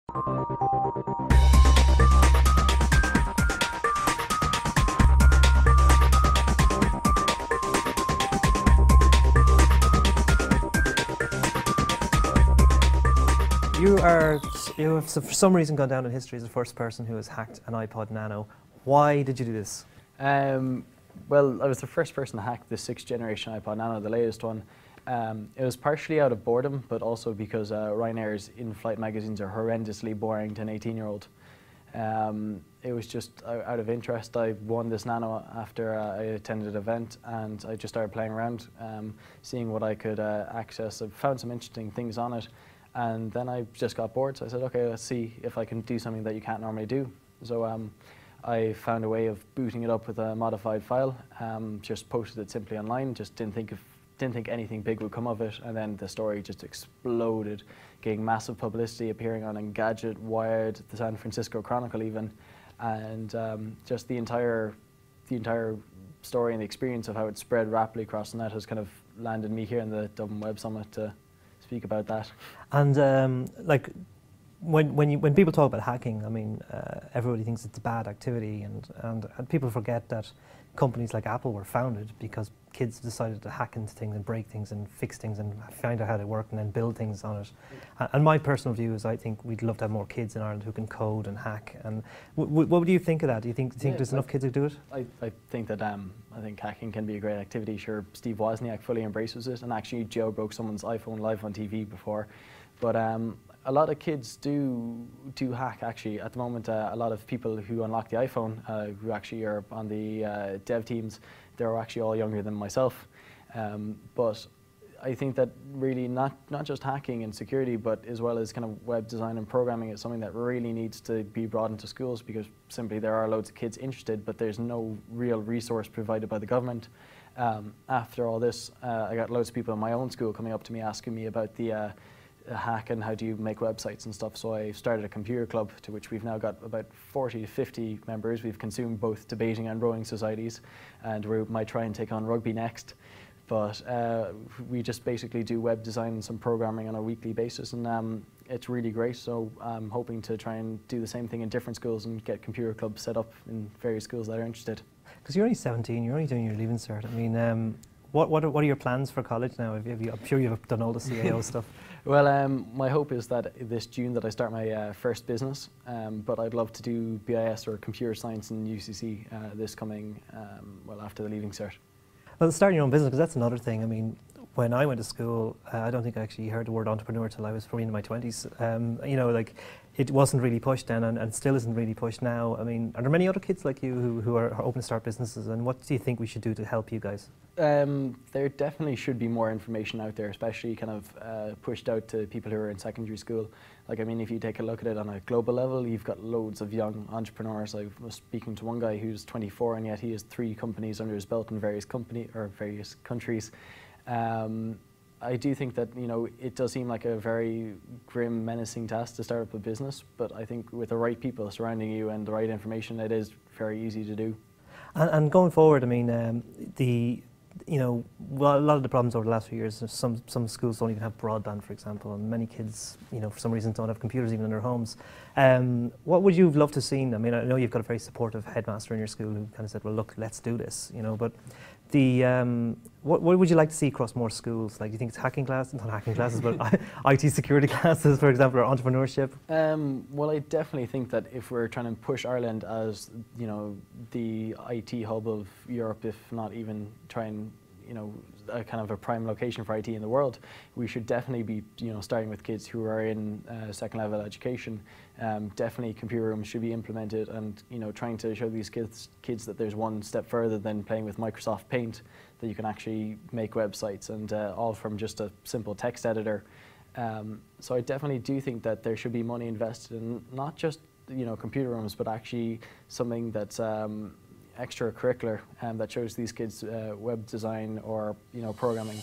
You have for some reason gone down in history as the first person who has hacked an iPod Nano. Why did you do this? Well, I was the first person to hack the 6th generation iPod Nano, the latest one. It was partially out of boredom, but also because Ryanair's in-flight magazines are horrendously boring to an 18-year-old. It was just out of interest. I won this Nano after I attended an event, and I just started playing around, seeing what I could access. I found some interesting things on it, and then I just got bored, so I said, okay, let's see if I can do something that you can't normally do. So I found a way of booting it up with a modified file, just posted it simply online, just didn't think anything big would come of it, and then the story just exploded, getting massive publicity, appearing on Engadget, Wired, the San Francisco Chronicle even, and just the entire story and the experience of how it spread rapidly across the net has kind of landed me here in the Dublin Web Summit to speak about that. And like, when people talk about hacking, I mean, everybody thinks it's a bad activity, and people forget that companies like Apple were founded because kids decided to hack into things and break things and fix things and find out how they work and then build things on it. And my personal view is I think we'd love to have more kids in Ireland who can code and hack. And what do you think of that? Do you think there's enough kids who do it? I think that I think hacking can be a great activity. Sure, Steve Wozniak fully embraces it, and actually jailbroke someone's iPhone live on TV before. But a lot of kids do hack, actually. At the moment, a lot of people who unlock the iPhone, who actually are on the dev teams, they're actually all younger than myself. But I think that really not just hacking and security, but as well as kind of web design and programming is something that really needs to be brought into schools, because simply there are loads of kids interested, but there's no real resource provided by the government. After all this, I got loads of people in my own school coming up to me asking me about the hack and how do you make websites and stuff. So I started a computer club, to which we've now got about 40 to 50 members. We've consumed both debating and rowing societies, and we might try and take on rugby next. But we just basically do web design and some programming on a weekly basis, and it's really great. So I'm hoping to try and do the same thing in different schools and get computer clubs set up in various schools that are interested. Because you're only 17, you're only doing your Leaving Cert. I mean, what are your plans for college now? I'm sure you've done all the CAO stuff. Well, my hope is that this June that I start my first business, but I'd love to do BIS or computer science in UCC this coming, well, after the Leaving Cert. Well, starting your own business, because that's another thing. I mean, when I went to school, I don't think I actually heard the word entrepreneur till I was probably in my 20s. You know, like, it wasn't really pushed then, and still isn't really pushed now. I mean, are there many other kids like you who are open to start businesses, and what do you think we should do to help you guys? There definitely should be more information out there, especially kind of pushed out to people who are in secondary school. Like, I mean, if you take a look at it on a global level, you've got loads of young entrepreneurs. I was speaking to one guy who's 24, and yet he has 3 companies under his belt in various countries. I do think that, you know, it does seem like a very grim, menacing task to start up a business, but I think with the right people surrounding you and the right information, it is very easy to do. And going forward, I mean, well, a lot of the problems over the last few years, some schools don't even have broadband, for example, and many kids, you know, for some reason don't have computers even in their homes. What would you have loved to have seen? I mean, I know you've got a very supportive headmaster in your school who kind of said, well, look, let's do this, you know, but what would you like to see across more schools? Like, do you think it's hacking classes, not hacking classes, but IT security classes, for example, or entrepreneurship? Well, I definitely think that if we're trying to push Ireland as, you know, the IT hub of Europe, if not even try and, you know, a kind of a prime location for IT in the world, we should definitely be, you know, starting with kids who are in second level education. Definitely computer rooms should be implemented, and, you know, trying to show these kids that there's one step further than playing with Microsoft Paint, that you can actually make websites, and all from just a simple text editor. So I definitely do think that there should be money invested in not just, you know, computer rooms, but actually something that's extracurricular that shows these kids web design or, you know, programming.